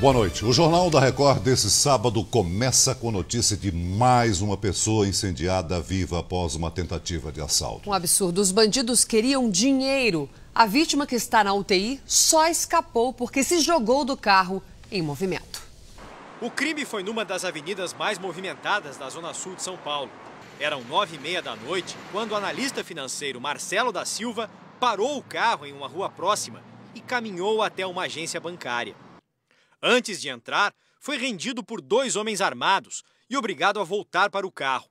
Boa noite. O Jornal da Record desse sábado começa com notícia de mais uma pessoa incendiada viva após uma tentativa de assalto. Um absurdo. Os bandidos queriam dinheiro. A vítima, que está na UTI, só escapou porque se jogou do carro em movimento. O crime foi numa das avenidas mais movimentadas da Zona Sul de São Paulo. Eram 9h30 da noite quando o analista financeiro Marcelo da Silva parou o carro em uma rua próxima e caminhou até uma agência bancária. Antes de entrar, foi rendido por 2 homens armados e obrigado a voltar para o carro.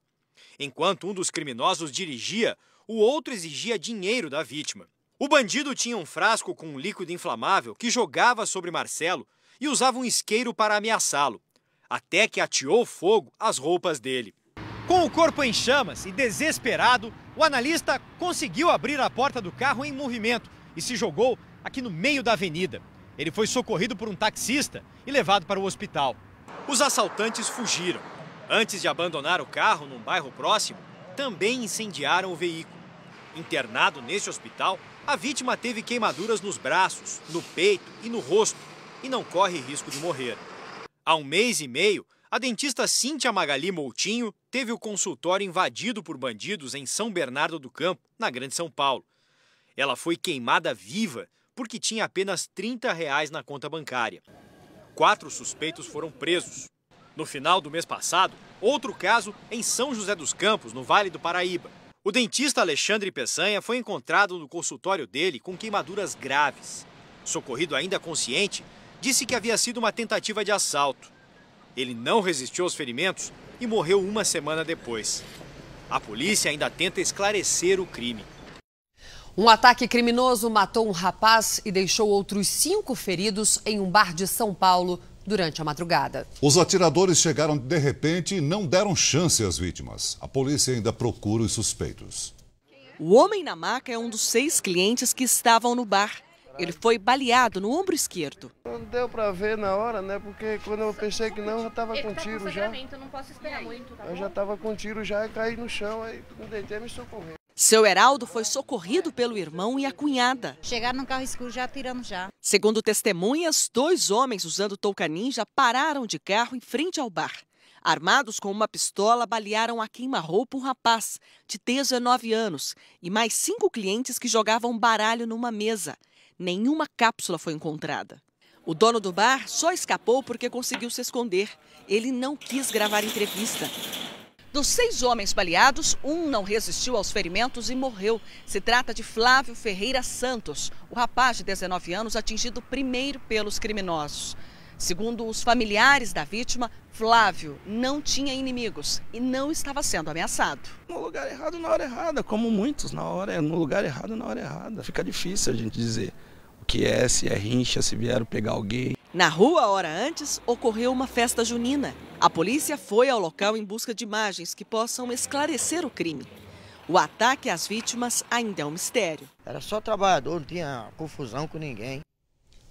Enquanto um dos criminosos dirigia, o outro exigia dinheiro da vítima. O bandido tinha um frasco com um líquido inflamável que jogava sobre Marcelo e usava um isqueiro para ameaçá-lo, até que ateou fogo às roupas dele. Com o corpo em chamas e desesperado, o analista conseguiu abrir a porta do carro em movimento e se jogou aqui no meio da avenida. Ele foi socorrido por um taxista e levado para o hospital. Os assaltantes fugiram. Antes de abandonar o carro num bairro próximo, também incendiaram o veículo. Internado nesse hospital, a vítima teve queimaduras nos braços, no peito e no rosto e não corre risco de morrer. Há 1 mês e meio, a dentista Cíntia Magali Moutinho teve o consultório invadido por bandidos em São Bernardo do Campo, na Grande São Paulo. Ela foi queimada viva porque tinha apenas R$30 na conta bancária. 4 suspeitos foram presos. No final do mês passado, outro caso em São José dos Campos, no Vale do Paraíba. O dentista Alexandre Peçanha foi encontrado no consultório dele com queimaduras graves. Socorrido ainda consciente, disse que havia sido uma tentativa de assalto. Ele não resistiu aos ferimentos e morreu 1 semana depois. A polícia ainda tenta esclarecer o crime. Um ataque criminoso matou um rapaz e deixou outros 5 feridos em um bar de São Paulo durante a madrugada. Os atiradores chegaram de repente e não deram chance às vítimas. A polícia ainda procura os suspeitos. O homem na maca é um dos 6 clientes que estavam no bar. Ele foi baleado no ombro esquerdo. Não deu pra ver na hora, né? Porque quando eu pensei que não, eu já tava com tiro já. Não posso esperar muito, tá bom? Eu já tava com tiro já e caí no chão, aí me deitei e me socorreu. Seu Heraldo foi socorrido pelo irmão e a cunhada. Chegaram no carro escuro já atirando já. Segundo testemunhas, 2 homens usando touca ninja pararam de carro em frente ao bar. Armados com uma pistola, balearam a queima-roupa um rapaz de 19 anos e mais 5 clientes que jogavam baralho numa mesa. Nenhuma cápsula foi encontrada. O dono do bar só escapou porque conseguiu se esconder. Ele não quis gravar entrevista. Dos 6 homens baleados, um não resistiu aos ferimentos e morreu. Se trata de Flávio Ferreira Santos, o rapaz de 19 anos atingido primeiro pelos criminosos. Segundo os familiares da vítima, Flávio não tinha inimigos e não estava sendo ameaçado. No lugar errado, na hora errada, como muitos, no lugar errado, na hora errada. Fica difícil a gente dizer o que é, se é rincha, se vieram pegar alguém. Na rua, hora antes, ocorreu uma festa junina. A polícia foi ao local em busca de imagens que possam esclarecer o crime. O ataque às vítimas ainda é um mistério. Era só trabalhador, não tinha confusão com ninguém.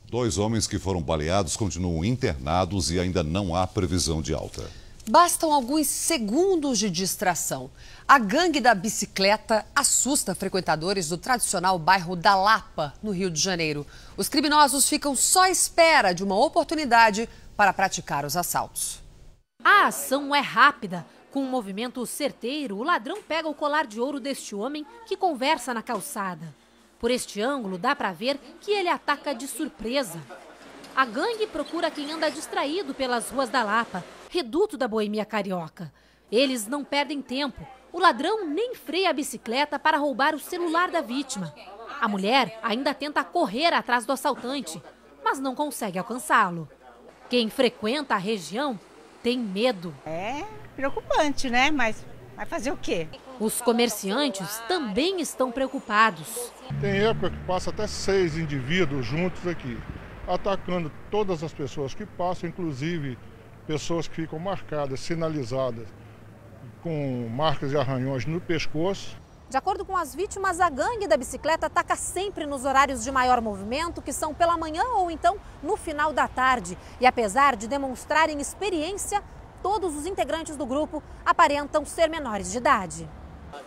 2 homens que foram baleados continuam internados e ainda não há previsão de alta. Bastam alguns segundos de distração. A gangue da bicicleta assusta frequentadores do tradicional bairro da Lapa, no Rio de Janeiro. Os criminosos ficam só à espera de uma oportunidade para praticar os assaltos. A ação é rápida. Com um movimento certeiro, o ladrão pega o colar de ouro deste homem que conversa na calçada. Por este ângulo, dá para ver que ele ataca de surpresa. A gangue procura quem anda distraído pelas ruas da Lapa, reduto da boemia carioca. Eles não perdem tempo. O ladrão nem freia a bicicleta para roubar o celular da vítima. A mulher ainda tenta correr atrás do assaltante, mas não consegue alcançá-lo. Quem frequenta a região tem medo. É preocupante, né? Mas vai fazer o quê? Os comerciantes também estão preocupados. Tem época que passa até 6 indivíduos juntos aqui, atacando todas as pessoas que passam, inclusive pessoas que ficam marcadas, sinalizadas, com marcas de arranhões no pescoço. De acordo com as vítimas, a gangue da bicicleta ataca sempre nos horários de maior movimento, que são pela manhã ou então no final da tarde. E apesar de demonstrarem experiência, todos os integrantes do grupo aparentam ser menores de idade.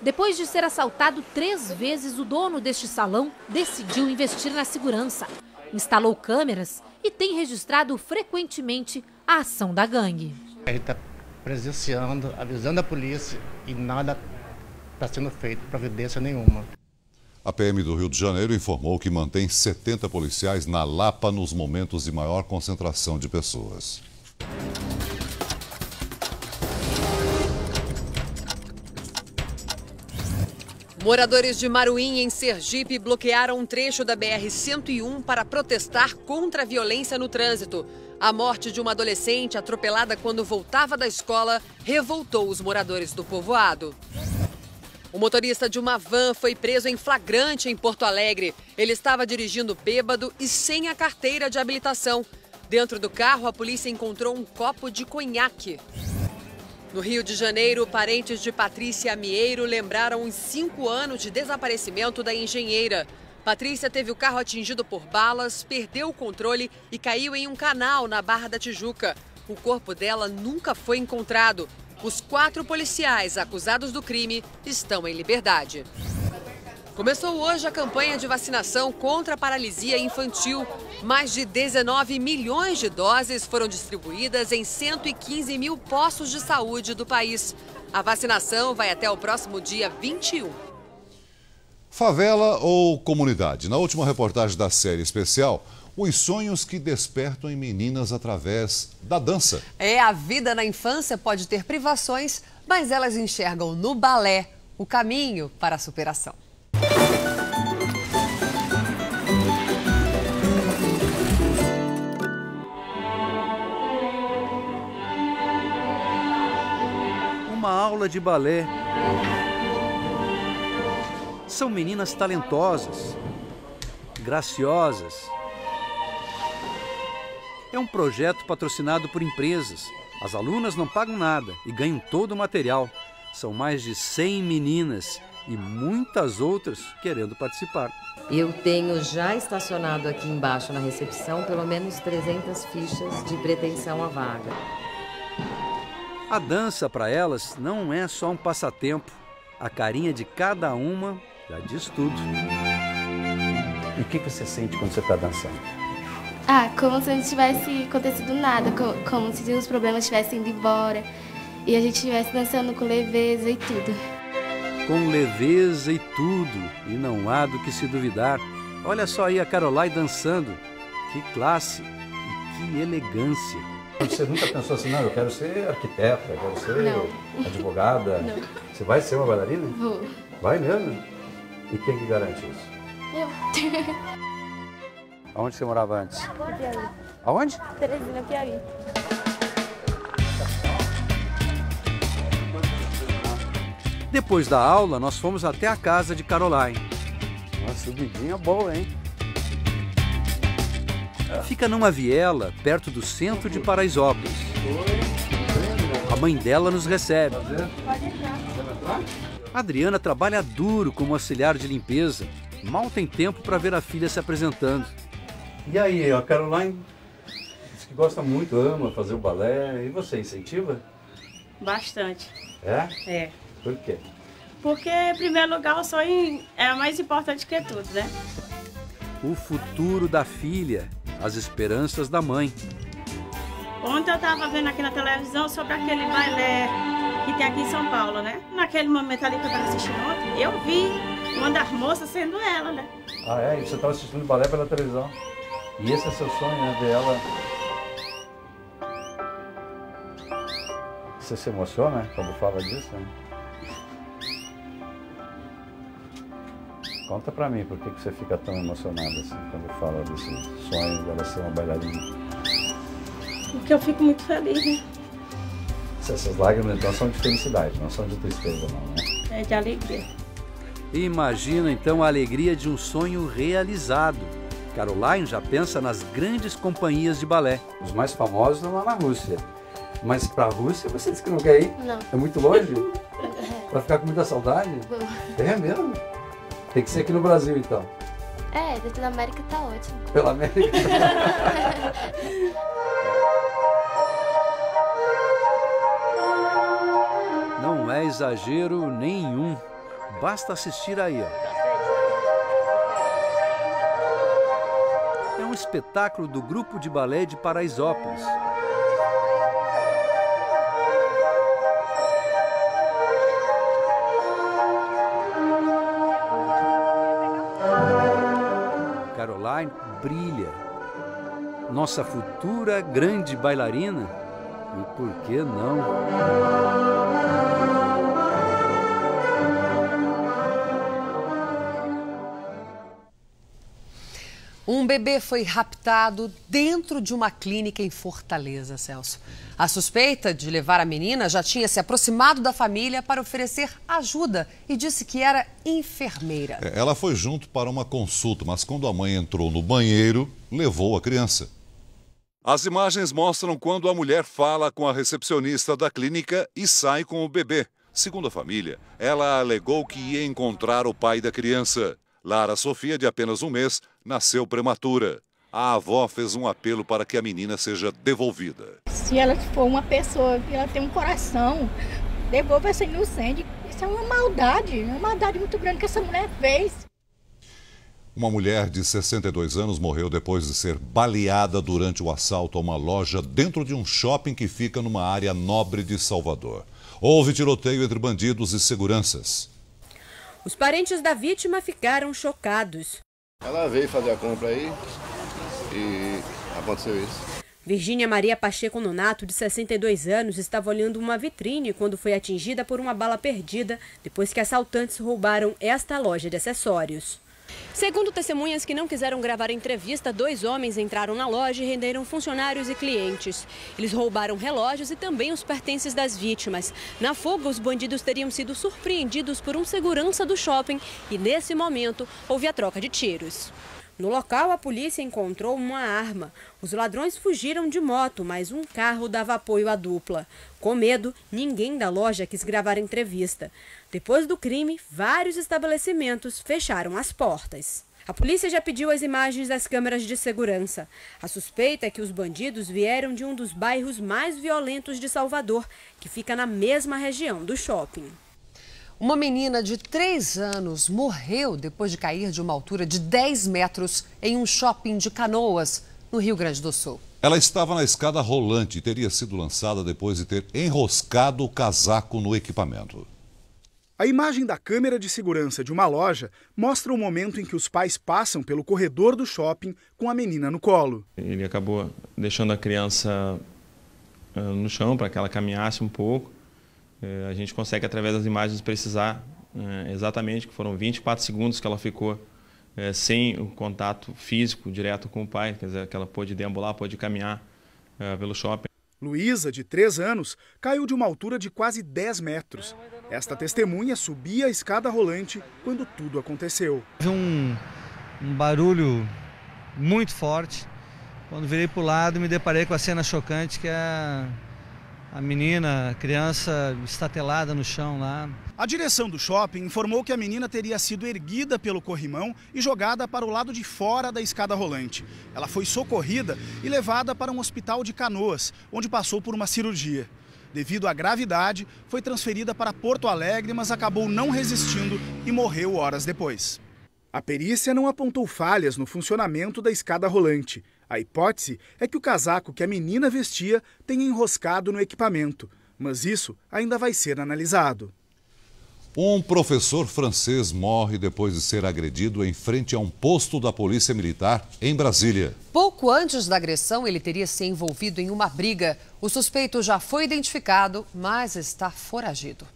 Depois de ser assaltado 3 vezes, o dono deste salão decidiu investir na segurança. instalou câmeras e tem registrado frequentemente a ação da gangue. A gente está presenciando, avisando a polícia e nada está sendo feito, providência nenhuma. A PM do Rio de Janeiro informou que mantém 70 policiais na Lapa nos momentos de maior concentração de pessoas. Moradores de Maruim, em Sergipe, bloquearam um trecho da BR-101 para protestar contra a violência no trânsito. A morte de uma adolescente atropelada quando voltava da escola revoltou os moradores do povoado. O motorista de uma van foi preso em flagrante em Porto Alegre. Ele estava dirigindo bêbado e sem a carteira de habilitação. Dentro do carro, a polícia encontrou um copo de conhaque. No Rio de Janeiro, parentes de Patrícia Amieiro lembraram os 5 anos de desaparecimento da engenheira. Patrícia teve o carro atingido por balas, perdeu o controle e caiu em um canal na Barra da Tijuca. O corpo dela nunca foi encontrado. Os 4 policiais acusados do crime estão em liberdade. Começou hoje a campanha de vacinação contra a paralisia infantil. Mais de 19 milhões de doses foram distribuídas em 115 mil postos de saúde do país. A vacinação vai até o próximo dia 21. Favela ou comunidade? Na última reportagem da série especial, os sonhos que despertam em meninas através da dança. A vida na infância pode ter privações, mas elas enxergam no balé o caminho para a superação. Uma aula de balé. São meninas talentosas, graciosas. É um projeto patrocinado por empresas. As alunas não pagam nada e ganham todo o material. São mais de 100 meninas e muitas outras querendo participar. Eu tenho já estacionado aqui embaixo na recepção pelo menos 300 fichas de pretensão à vaga. A dança para elas não é só um passatempo. A carinha de cada uma já diz tudo. E o que você sente quando você está dançando? Como se não tivesse acontecido nada, como se os problemas tivessem ido embora e a gente estivesse dançando com leveza e tudo. Com leveza e tudo, e não há do que se duvidar. Olha só aí a Caroline dançando. Que classe e que elegância. Você nunca pensou assim, não, eu quero ser arquiteta, eu quero ser advogada? Não. Você vai ser uma bailarina? Vou. Vai mesmo? E quem que garante isso? Eu. Aonde você morava antes? Piauí. Aonde? Teresina, Piauí. Depois da aula, nós fomos até a casa de Caroline. Uma subidinha boa, hein? Fica numa viela, perto do centro de Paraisópolis. A mãe dela nos recebe. A Adriana trabalha duro como auxiliar de limpeza. Mal tem tempo para ver a filha se apresentando. E aí, a Caroline diz que gosta muito, ama fazer o balé. E você, incentiva? Bastante. É? É. Por quê? Porque, em primeiro lugar, o sonho é mais importante que tudo, né? O futuro da filha, as esperanças da mãe. Ontem eu estava vendo aqui na televisão sobre aquele balé que tem aqui em São Paulo, né? Naquele momento ali que eu estava assistindo ontem, eu vi uma das moças sendo ela, né? Ah, é? E você estava assistindo balé pela televisão. E esse é seu sonho, né? Ver ela... Você se emociona quando fala disso, né? Conta pra mim, por que você fica tão emocionada assim quando fala desse sonho dela ser uma bailarina? Porque eu fico muito feliz, né? Essas lágrimas então são de felicidade, não são de tristeza não, né? É de alegria. Imagina então a alegria de um sonho realizado. Caroline já pensa nas grandes companhias de balé. Os mais famosos estão lá na Rússia. Mas pra Rússia você disse que não quer ir? Não. É muito longe? Pra ficar com muita saudade? É mesmo? Tem que ser aqui no Brasil, então. Dentro da América tá ótimo. Pela América? Não é exagero nenhum. Basta assistir aí, ó. É um espetáculo do grupo de balé de Paraisópolis. Caroline brilha. Nossa futura grande bailarina. E por que não? Um bebê foi raptado dentro de uma clínica em Fortaleza, Celso. A suspeita de levar a menina já tinha se aproximado da família para oferecer ajuda e disse que era enfermeira. Ela foi junto para uma consulta, mas quando a mãe entrou no banheiro, levou a criança. As imagens mostram quando a mulher fala com a recepcionista da clínica e sai com o bebê. Segundo a família, ela alegou que ia encontrar o pai da criança. Lara Sofia, de apenas 1 mês, nasceu prematura. A avó fez um apelo para que a menina seja devolvida. Se ela for uma pessoa que ela tem um coração, devolva essa inocente. Isso é uma maldade muito grande que essa mulher fez. Uma mulher de 62 anos morreu depois de ser baleada durante o assalto a uma loja dentro de um shopping que fica numa área nobre de Salvador. Houve tiroteio entre bandidos e seguranças. Os parentes da vítima ficaram chocados. Ela veio fazer a compra aí e aconteceu isso. Virgínia Maria Pacheco Nonato, de 62 anos, estava olhando uma vitrine quando foi atingida por uma bala perdida depois que assaltantes roubaram esta loja de acessórios. Segundo testemunhas que não quiseram gravar a entrevista, 2 homens entraram na loja e renderam funcionários e clientes. Eles roubaram relógios e também os pertences das vítimas. Na fuga, os bandidos teriam sido surpreendidos por um segurança do shopping e, nesse momento, houve a troca de tiros. No local, a polícia encontrou uma arma. Os ladrões fugiram de moto, mas um carro dava apoio à dupla. Com medo, ninguém da loja quis gravar a entrevista. Depois do crime, vários estabelecimentos fecharam as portas. A polícia já pediu as imagens das câmeras de segurança. A suspeita é que os bandidos vieram de um dos bairros mais violentos de Salvador, que fica na mesma região do shopping. Uma menina de 3 anos morreu depois de cair de uma altura de 10 metros em um shopping de Canoas, no Rio Grande do Sul. Ela estava na escada rolante e teria sido lançada depois de ter enroscado o casaco no equipamento. A imagem da câmera de segurança de uma loja mostra o momento em que os pais passam pelo corredor do shopping com a menina no colo. Ele acabou deixando a criança no chão para que ela caminhasse um pouco. A gente consegue, através das imagens, precisar exatamente que foram 24 segundos que ela ficou sem o contato físico direto com o pai, quer dizer, que ela pôde deambular, pôde caminhar pelo shopping. Luísa, de 3 anos, caiu de uma altura de quase 10 metros. Esta testemunha subia a escada rolante quando tudo aconteceu. Houve um barulho muito forte. Quando virei para o lado, me deparei com a cena chocante, que é a menina, a criança estatelada no chão lá. A direção do shopping informou que a menina teria sido erguida pelo corrimão e jogada para o lado de fora da escada rolante. Ela foi socorrida e levada para um hospital de Canoas, onde passou por uma cirurgia. Devido à gravidade, foi transferida para Porto Alegre, mas acabou não resistindo e morreu horas depois. A perícia não apontou falhas no funcionamento da escada rolante. A hipótese é que o casaco que a menina vestia tenha enroscado no equipamento, mas isso ainda vai ser analisado. Um professor francês morre depois de ser agredido em frente a um posto da Polícia Militar em Brasília. Pouco antes da agressão, ele teria se envolvido em uma briga. O suspeito já foi identificado, mas está foragido.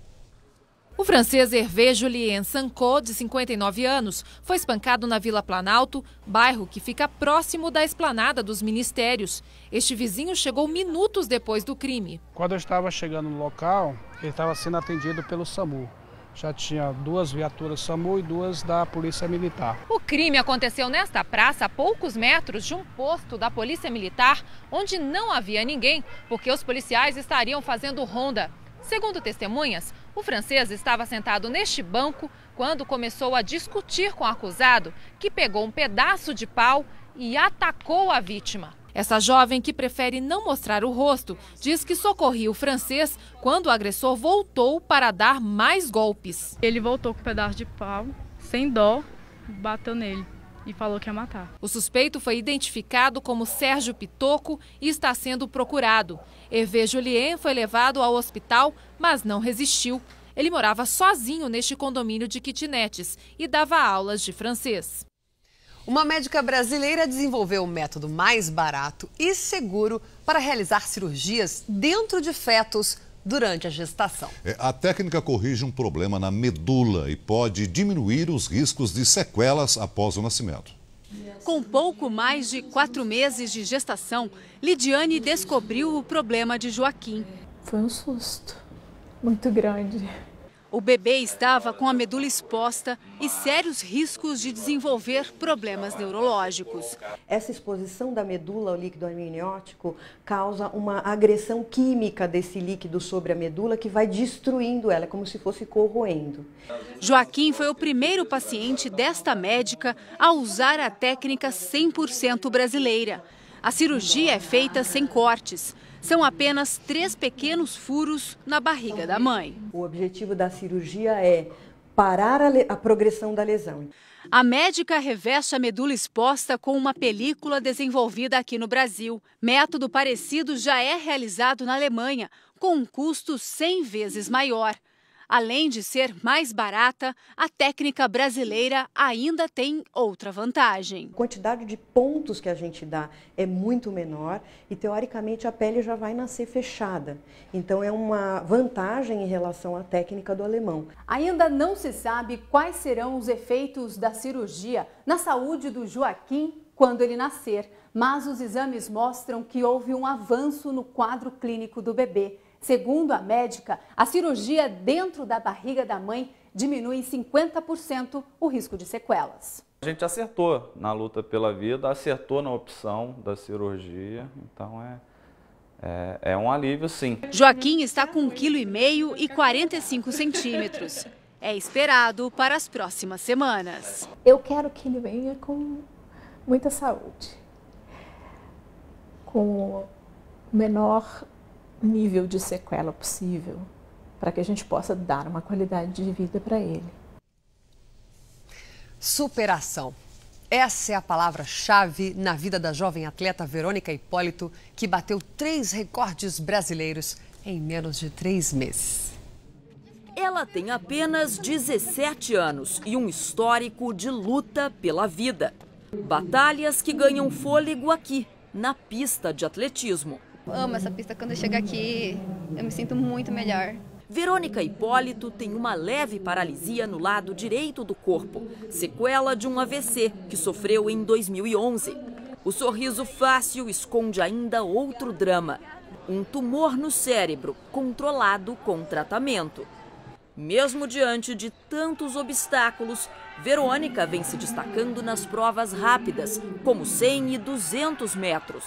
O francês Hervé Julien Sanco, de 59 anos, foi espancado na Vila Planalto, bairro que fica próximo da esplanada dos ministérios. Este vizinho chegou minutos depois do crime. Quando eu estava chegando no local, ele estava sendo atendido pelo SAMU. Já tinha 2 viaturas SAMU e 2 da Polícia Militar. O crime aconteceu nesta praça, a poucos metros de um posto da Polícia Militar, onde não havia ninguém, porque os policiais estariam fazendo ronda. Segundo testemunhas, o francês estava sentado neste banco quando começou a discutir com o acusado, que pegou um pedaço de pau e atacou a vítima. Essa jovem, que prefere não mostrar o rosto, diz que socorria o francês quando o agressor voltou para dar mais golpes. Ele voltou com um pedaço de pau, sem dó, bateu nele. e falou que ia matar. O suspeito foi identificado como Sérgio Pitoco e está sendo procurado. Hervé Julien foi levado ao hospital, mas não resistiu. Ele morava sozinho neste condomínio de kitnetes e dava aulas de francês. Uma médica brasileira desenvolveu um método mais barato e seguro para realizar cirurgias dentro de fetos durante a gestação. A técnica corrige um problema na medula e pode diminuir os riscos de sequelas após o nascimento. Com pouco mais de 4 meses de gestação, Lidiane descobriu o problema de Joaquim. Foi um susto muito grande. O bebê estava com a medula exposta e sérios riscos de desenvolver problemas neurológicos. Essa exposição da medula ao líquido amniótico causa uma agressão química desse líquido sobre a medula que vai destruindo ela, como se fosse corroendo. Joaquim foi o primeiro paciente desta médica a usar a técnica 100% brasileira. A cirurgia é feita sem cortes. São apenas 3 pequenos furos na barriga da mãe. O objetivo da cirurgia é parar a progressão da lesão. A médica reveste a medula exposta com uma película desenvolvida aqui no Brasil. Método parecido já é realizado na Alemanha, com um custo 100 vezes maior. Além de ser mais barata, a técnica brasileira ainda tem outra vantagem. A quantidade de pontos que a gente dá é muito menor e, teoricamente, a pele já vai nascer fechada. Então, é uma vantagem em relação à técnica do alemão. Ainda não se sabe quais serão os efeitos da cirurgia na saúde do Joaquim quando ele nascer, mas os exames mostram que houve um avanço no quadro clínico do bebê. Segundo a médica, a cirurgia dentro da barriga da mãe diminui em 50% o risco de sequelas. A gente acertou na luta pela vida, acertou na opção da cirurgia, então é um alívio, sim. Joaquim está com 1,5 kg e 45 centímetros. É esperado para as próximas semanas. Eu quero que ele venha com muita saúde, com o menor nível de sequela possível, para que a gente possa dar uma qualidade de vida para ele. Superação. Essa é a palavra-chave na vida da jovem atleta Verônica Hipólito, que bateu 3 recordes brasileiros em menos de 3 meses. Ela tem apenas 17 anos e um histórico de luta pela vida. Batalhas que ganham fôlego aqui, na pista de atletismo. Amo essa pista, quando eu chego aqui eu me sinto muito melhor. Verônica Hipólito tem uma leve paralisia no lado direito do corpo, sequela de um AVC que sofreu em 2011. O sorriso fácil esconde ainda outro drama, um tumor no cérebro controlado com tratamento. Mesmo diante de tantos obstáculos, Verônica vem se destacando nas provas rápidas, como 100 e 200 metros.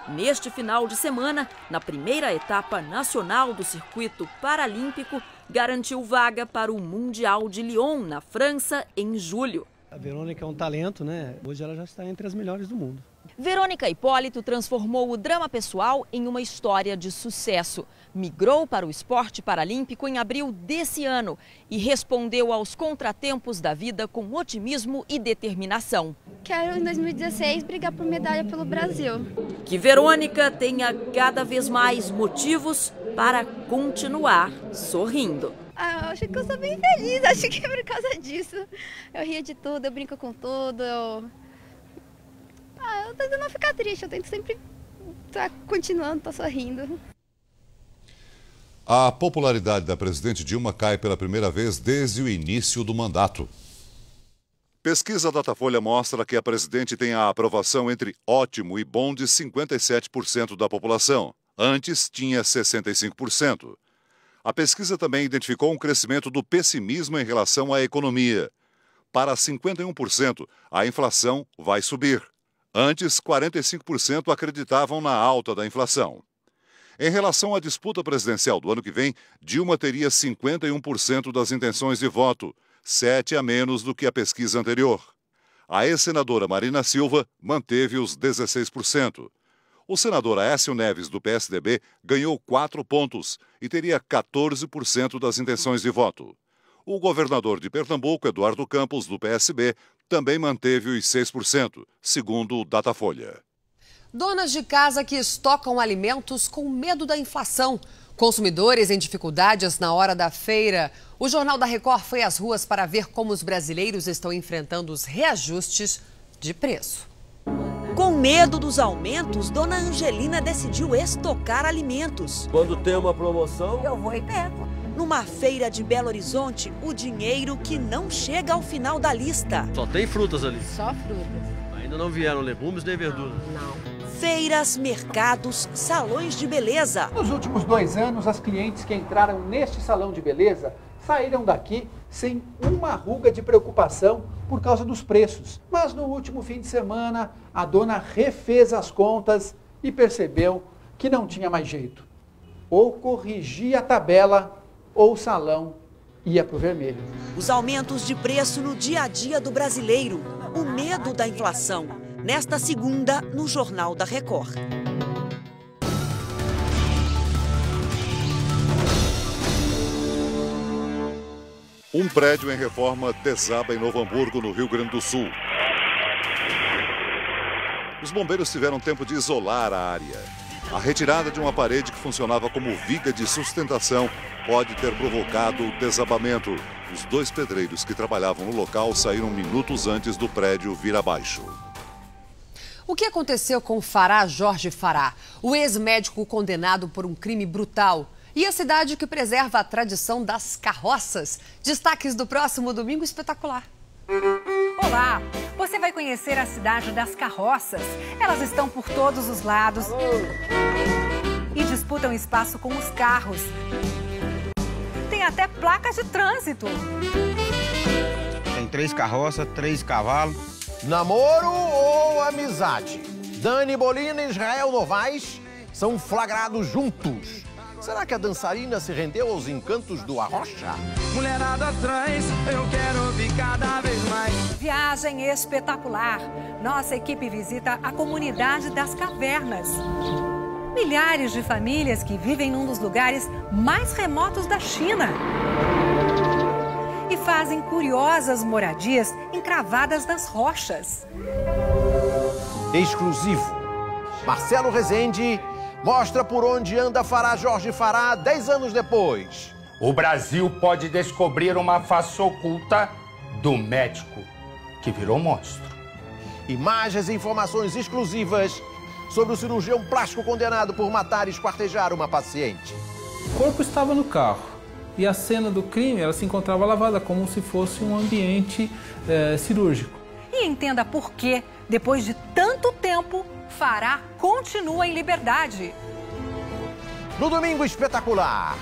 Neste final de semana, na primeira etapa nacional do circuito paralímpico, garantiu vaga para o Mundial de Lyon, na França, em julho. A Verônica é um talento, né? Hoje ela já está entre as melhores do mundo. Verônica Hipólito transformou o drama pessoal em uma história de sucesso. Migrou para o esporte paralímpico em abril desse ano e respondeu aos contratempos da vida com otimismo e determinação. Quero, em 2016, brigar por medalha pelo Brasil. Que Verônica tenha cada vez mais motivos para continuar sorrindo. Eu acho que eu sou bem feliz, acho que é por causa disso. Eu rio de tudo, eu brinco com tudo, eu tento não ficar triste, eu tento sempre estar continuando, estar sorrindo. A popularidade da presidente Dilma cai pela primeira vez desde o início do mandato. Pesquisa Datafolha mostra que a presidente tem a aprovação entre ótimo e bom de 57% da população. Antes tinha 65%. A pesquisa também identificou um crescimento do pessimismo em relação à economia. Para 51%, a inflação vai subir. Antes, 45% acreditavam na alta da inflação. Em relação à disputa presidencial do ano que vem, Dilma teria 51% das intenções de voto, 7 a menos do que a pesquisa anterior. A ex-senadora Marina Silva manteve os 16%. O senador Aécio Neves, do PSDB, ganhou 4 pontos e teria 14% das intenções de voto. O governador de Pernambuco, Eduardo Campos, do PSB, também manteve os 6%, segundo o Datafolha. Donas de casa que estocam alimentos com medo da inflação. Consumidores em dificuldades na hora da feira. O Jornal da Record foi às ruas para ver como os brasileiros estão enfrentando os reajustes de preço. Com medo dos aumentos, Dona Angelina decidiu estocar alimentos. Quando tem uma promoção, eu vou e pego. Numa feira de Belo Horizonte, o dinheiro que não chega ao final da lista. Só tem frutas ali. Só frutas. Ainda não vieram legumes nem verduras. Não. Feiras, mercados, salões de beleza. Nos últimos 2 anos, as clientes que entraram neste salão de beleza saíram daqui sem uma ruga de preocupação por causa dos preços. Mas no último fim de semana, a dona refez as contas e percebeu que não tinha mais jeito. Ou corrigia a tabela ou o salão ia para o vermelho. Os aumentos de preço no dia a dia do brasileiro, o medo da inflação. Nesta segunda, no Jornal da Record. Um prédio em reforma desaba em Novo Hamburgo, no Rio Grande do Sul. Os bombeiros tiveram tempo de isolar a área. A retirada de uma parede que funcionava como viga de sustentação pode ter provocado o desabamento. Os 2 pedreiros que trabalhavam no local saíram minutos antes do prédio vir abaixo. O que aconteceu com Fará Jorge Fará, o ex-médico condenado por um crime brutal? E a cidade que preserva a tradição das carroças? Destaques do próximo Domingo Espetacular. Olá! Você vai conhecer a cidade das carroças. Elas estão por todos os lados e disputam espaço com os carros. Tem até placas de trânsito. Tem 3 carroças, 3 cavalos. Namoro ou amizade? Dani Bolina e Israel Novaes são flagrados juntos. Será que a dançarina se rendeu aos encantos do arrocha? Mulherada atrás, eu quero ouvir cada vez mais. Viagem espetacular. Nossa equipe visita a comunidade das cavernas. Milhares de famílias que vivem num dos lugares mais remotos da China. E fazem curiosas moradias encravadas nas rochas. Exclusivo. Marcelo Rezende mostra por onde anda Fará Jorge Fará 10 anos depois. O Brasil pode descobrir uma face oculta do médico que virou monstro. Imagens e informações exclusivas sobre o cirurgião plástico condenado por matar e esquartejar uma paciente. O corpo estava no carro. E a cena do crime, ela se encontrava lavada como se fosse um ambiente cirúrgico. E entenda por que, depois de tanto tempo, Fará continua em liberdade. No Domingo Espetacular,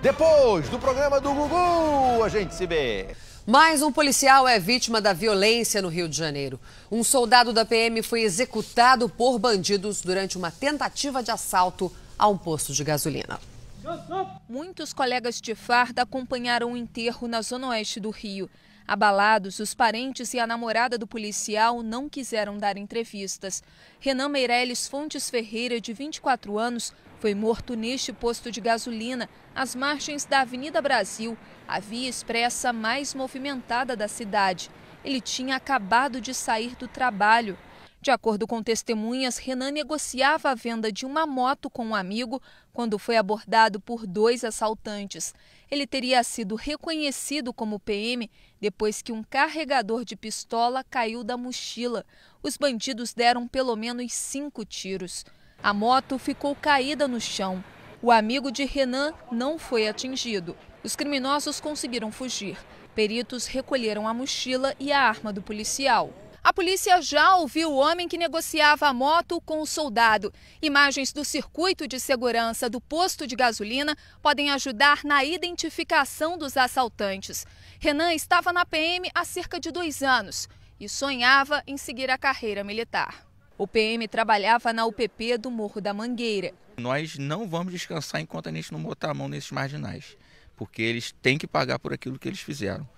depois do programa do Gugu, a gente se vê. Mais um policial é vítima da violência no Rio de Janeiro. Um soldado da PM foi executado por bandidos durante uma tentativa de assalto a um posto de gasolina. Muitos colegas de farda acompanharam o enterro na zona oeste do Rio. Abalados, os parentes e a namorada do policial não quiseram dar entrevistas. Renan Meirelles Fontes Ferreira, de 24 anos, foi morto neste posto de gasolina, às margens da Avenida Brasil, a via expressa mais movimentada da cidade. Ele tinha acabado de sair do trabalho. De acordo com testemunhas, Renan negociava a venda de uma moto com um amigo quando foi abordado por 2 assaltantes. Ele teria sido reconhecido como PM depois que um carregador de pistola caiu da mochila. Os bandidos deram pelo menos 5 tiros. A moto ficou caída no chão. O amigo de Renan não foi atingido. Os criminosos conseguiram fugir. Peritos recolheram a mochila e a arma do policial. A polícia já ouviu o homem que negociava a moto com o soldado. Imagens do circuito de segurança do posto de gasolina podem ajudar na identificação dos assaltantes. Renan estava na PM há cerca de 2 anos e sonhava em seguir a carreira militar. O PM trabalhava na UPP do Morro da Mangueira. Nós não vamos descansar enquanto a gente não botar a mão nesses marginais, porque eles têm que pagar por aquilo que eles fizeram.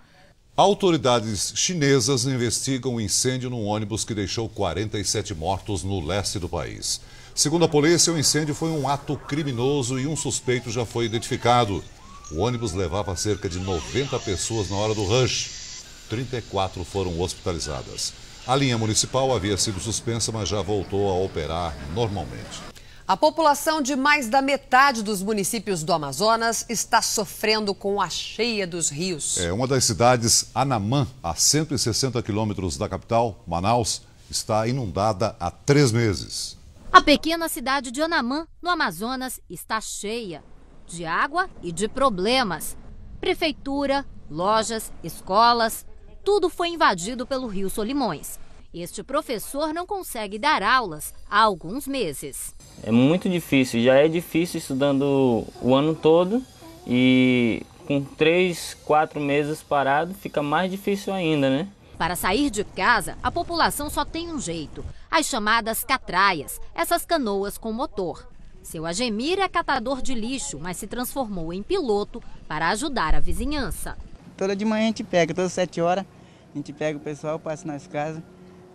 Autoridades chinesas investigam o incêndio num ônibus que deixou 47 mortos no leste do país. Segundo a polícia, o incêndio foi um ato criminoso e um suspeito já foi identificado. O ônibus levava cerca de 90 pessoas na hora do rush. 34 foram hospitalizadas. A linha municipal havia sido suspensa, mas já voltou a operar normalmente. A população de mais da metade dos municípios do Amazonas está sofrendo com a cheia dos rios. Uma das cidades, Anamã, a 160 quilômetros da capital, Manaus, está inundada há 3 meses. A pequena cidade de Anamã, no Amazonas, está cheia de água e de problemas. Prefeitura, lojas, escolas, tudo foi invadido pelo rio Solimões. Este professor não consegue dar aulas há alguns meses. É muito difícil, já é difícil estudando o ano todo e com 3, 4 meses parado fica mais difícil ainda, né? Para sair de casa, a população só tem um jeito, as chamadas catraias, essas canoas com motor. Seu Agemir é catador de lixo, mas se transformou em piloto para ajudar a vizinhança. Toda de manhã a gente pega, todas 7 horas, a gente pega o pessoal, passa nas casas,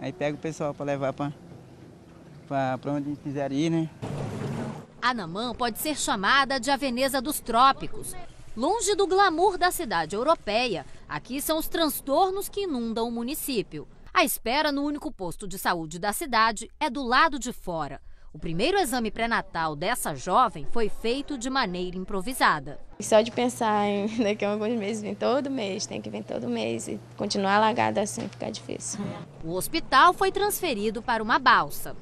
aí pega o pessoal para levar para onde quiser ir, né? Anamã pode ser chamada de a Veneza dos trópicos. Longe do glamour da cidade europeia, aqui são os transtornos que inundam o município. A espera no único posto de saúde da cidade é do lado de fora. O primeiro exame pré-natal dessa jovem foi feito de maneira improvisada. Só de pensar em daqui a alguns meses vir todo mês, tem que vir todo mês e continuar alagada assim fica difícil. O hospital foi transferido para uma balsa.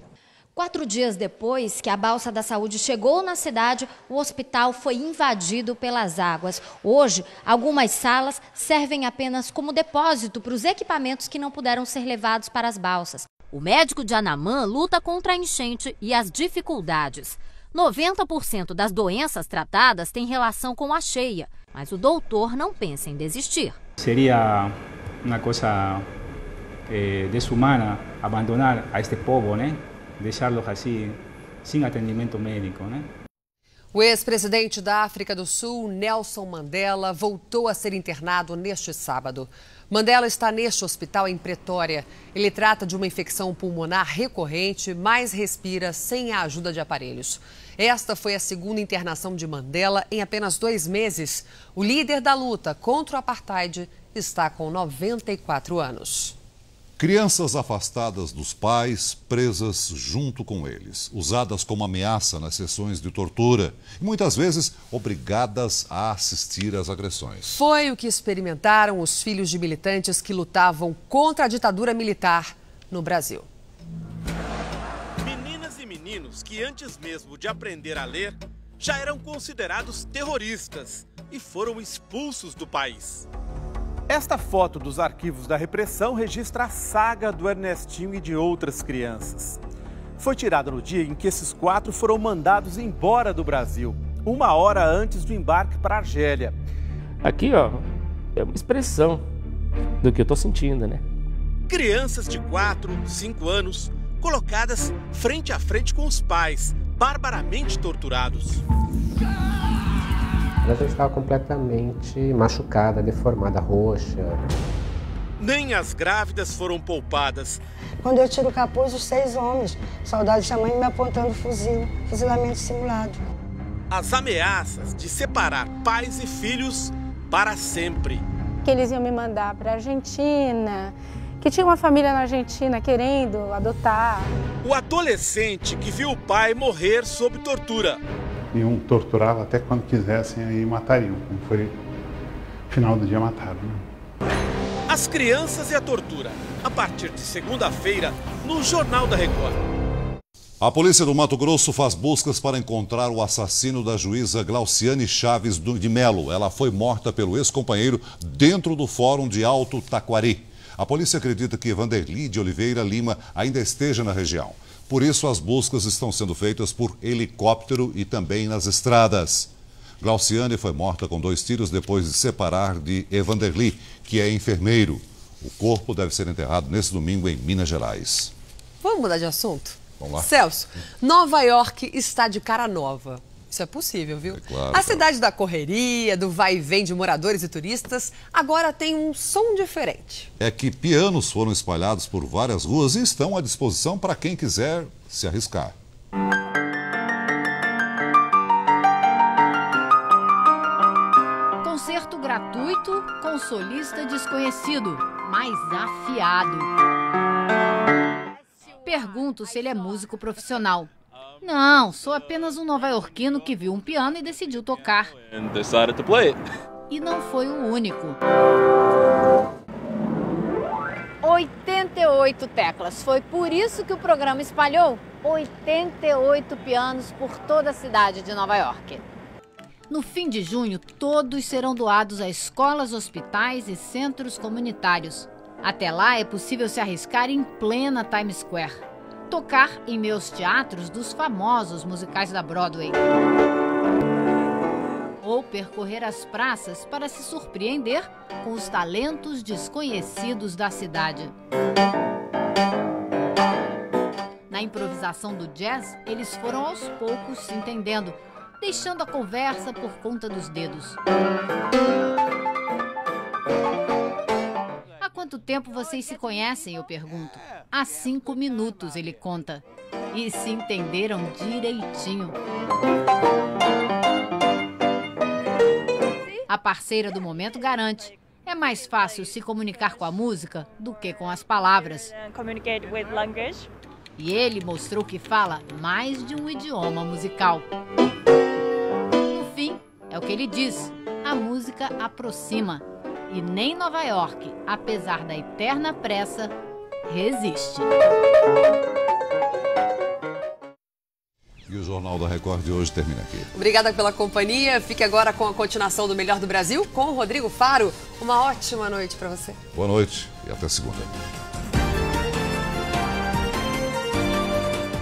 4 dias depois que a balsa da saúde chegou na cidade, o hospital foi invadido pelas águas. Hoje, algumas salas servem apenas como depósito para os equipamentos que não puderam ser levados para as balsas. O médico de Anamã luta contra a enchente e as dificuldades. 90% das doenças tratadas têm relação com a cheia, mas o doutor não pensa em desistir. Seria uma coisa desumana abandonar a este povo, né? Deixá-los assim, sem atendimento médico, né? O ex-presidente da África do Sul, Nelson Mandela, voltou a ser internado neste sábado. Mandela está neste hospital em Pretória. Ele trata de uma infecção pulmonar recorrente, mas respira sem a ajuda de aparelhos. Esta foi a segunda internação de Mandela em apenas 2 meses. O líder da luta contra o apartheid está com 94 anos. Crianças afastadas dos pais, presas junto com eles, usadas como ameaça nas sessões de tortura e muitas vezes obrigadas a assistir às agressões. Foi o que experimentaram os filhos de militantes que lutavam contra a ditadura militar no Brasil. Meninas e meninos que antes mesmo de aprender a ler já eram considerados terroristas e foram expulsos do país. Esta foto dos arquivos da repressão registra a saga do Ernestinho e de outras crianças. Foi tirada no dia em que esses 4 foram mandados embora do Brasil, 1 hora antes do embarque para a Argélia. Aqui, ó, é uma expressão do que eu tô sentindo, né? Crianças de 4, 5 anos, colocadas frente a frente com os pais, barbaramente torturados. Ela já estava completamente machucada, deformada, roxa. Nem as grávidas foram poupadas. Quando eu tiro o capuz, os 6 homens, soldados da mãe me apontando fuzil, fuzilamento simulado. As ameaças de separar pais e filhos para sempre. Que eles iam me mandar para a Argentina, que tinha uma família na Argentina querendo adotar. O adolescente que viu o pai morrer sob tortura. Iam torturá-lo até quando quisessem e matariam. Como foi no final do dia, mataram. Né? As crianças e a tortura, a partir de segunda-feira, no Jornal da Record. A polícia do Mato Grosso faz buscas para encontrar o assassino da juíza Glauciane Chaves de Melo. Ela foi morta pelo ex-companheiro dentro do Fórum de Alto Taquari. A polícia acredita que Vanderly de Oliveira Lima ainda esteja na região. Por isso, as buscas estão sendo feitas por helicóptero e também nas estradas. Glauciane foi morta com 2 tiros depois de separar de Evanderly, que é enfermeiro. O corpo deve ser enterrado nesse domingo em Minas Gerais. Vamos mudar de assunto? Vamos lá. Celso, Nova York está de cara nova. Isso é possível, viu? Claro, a cidade da correria, do vai e vem de moradores e turistas, agora tem um som diferente. É que pianos foram espalhados por várias ruas e estão à disposição para quem quiser se arriscar. Concerto gratuito com solista desconhecido. mais afiado. Pergunto se ele é músico profissional. Não, sou apenas um nova-iorquino que viu um piano e decidiu tocar. E não foi o único. 88 teclas. Foi por isso que o programa espalhou 88 pianos por toda a cidade de Nova York. No fim de junho, todos serão doados a escolas, hospitais e centros comunitários. Até lá, é possível se arriscar em plena Times Square. Tocar em meus teatros dos famosos musicais da Broadway. Ou percorrer as praças para se surpreender com os talentos desconhecidos da cidade. Na improvisação do jazz, eles foram aos poucos se entendendo, deixando a conversa por conta dos dedos. Há quanto tempo vocês se conhecem, eu pergunto. Há 5 minutos, ele conta. E se entenderam direitinho. A parceira do momento garante: é mais fácil se comunicar com a música do que com as palavras. E ele mostrou que fala mais de um idioma musical. No fim, é o que ele diz: a música aproxima. E nem Nova York, apesar da eterna pressa, resiste. E o Jornal da Record de hoje termina aqui. Obrigada pela companhia. Fique agora com a continuação do Melhor do Brasil com o Rodrigo Faro. Uma ótima noite para você. Boa noite e até segunda.